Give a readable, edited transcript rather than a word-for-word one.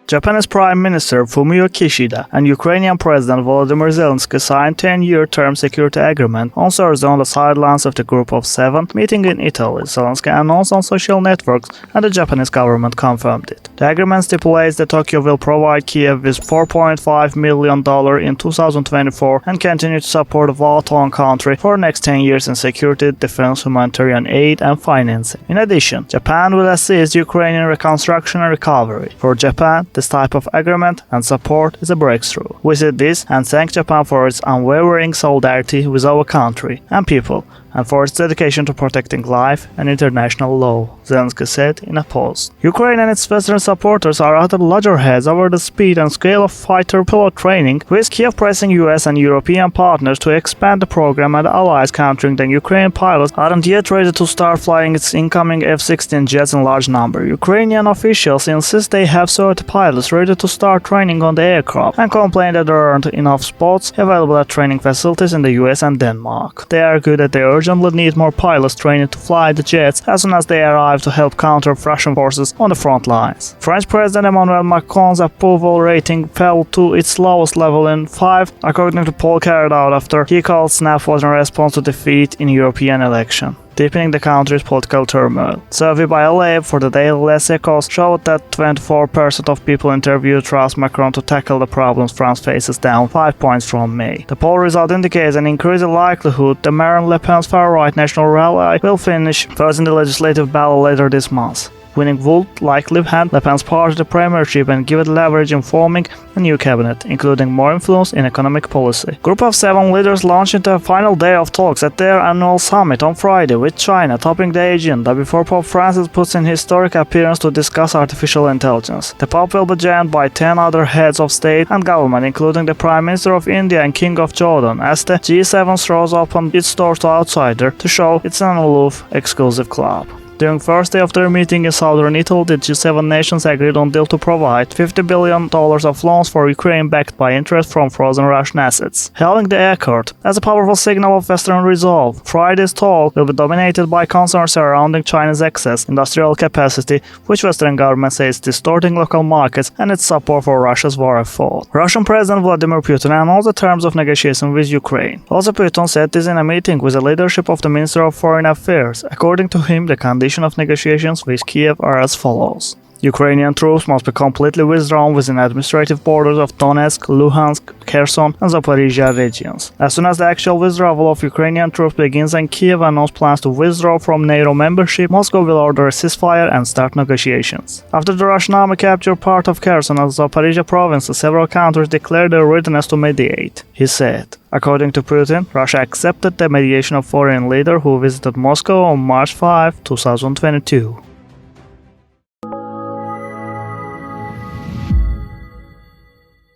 Japanese Prime Minister Fumio Kishida and Ukrainian President Volodymyr Zelenskyy signed a 10-year term security agreement on Thursday on the sidelines of the Group of Seven meeting in Italy. Zelenskyy announced on social networks and the Japanese government confirmed it. The agreement stipulates that Tokyo will provide Kyiv with $4.5 million in 2024 and continue to support the war-torn country for the next 10 years in security, defense, humanitarian aid and financing. In addition, Japan will assist Ukrainian reconstruction and recovery. For Japan, this type of agreement and support is a breakthrough. We see this and thank Japan for its unwavering solidarity with our country and people, and for its dedication to protecting life and international law, Zelenskyy said in a post. Ukraine and its Western supporters are at loggerheads over the speed and scale of fighter pilot training, with Kyiv pressing US and European partners to expand the program and allies countering that Ukrainian pilots aren't yet ready to start flying its incoming F-16 jets in large number. Ukrainian officials insist they have 30 pilots ready to start training on the aircraft and complain that there aren't enough spots available at training facilities in the US and Denmark. They argue that they urgently need more pilots trained to fly the jets as soon as they arrive to help counter Russian forces on the front lines. French President Emmanuel Macron's approval rating fell to its lowest level in 5, according to a poll carried out after he called snap was in response to defeat in European election, deepening the country's political turmoil. Survey by a lab for the daily Les Echos showed that 24% of people interviewed trust Macron to tackle the problems France faces, down 5 points from May. The poll result indicates an increasing likelihood that Marine Le Pen's far-right National Rally will finish first in the legislative battle later this month. Winning would likely hand Le Pen's party the premiership and give it leverage in forming a new cabinet, including more influence in economic policy. Group of 7 leaders launched into a final day of talks at their annual summit on Friday, with China topping the agenda before Pope Francis puts in historic appearance to discuss artificial intelligence. The Pope will be joined by 10 other heads of state and government, including the Prime Minister of India and King of Jordan, as the G7 throws open its doors to outsiders to show it's an aloof, exclusive club. During first day of their meeting in southern Italy, the G7 nations agreed on deal to provide $50 billion of loans for Ukraine backed by interest from frozen Russian assets, hailing the accord as a powerful signal of Western resolve. Friday's talk will be dominated by concerns surrounding China's excess industrial capacity, which Western governments say is distorting local markets and its support for Russia's war effort. Russian President Volodymyr Putin announced the terms of negotiation with Ukraine. Also, Putin said this in a meeting with the leadership of the Minister of Foreign Affairs. According to him, the conditions of negotiations with Kyiv are as follows. Ukrainian troops must be completely withdrawn within administrative borders of Donetsk, Luhansk, Kherson and Zaporizhia regions. As soon as the actual withdrawal of Ukrainian troops begins and Kyiv announced plans to withdraw from NATO membership, Moscow will order a ceasefire and start negotiations. After the Russian army captured part of Kherson and Zaporizhia provinces, several countries declared their readiness to mediate, he said. According to Putin, Russia accepted the mediation of foreign leader who visited Moscow on March 5, 2022.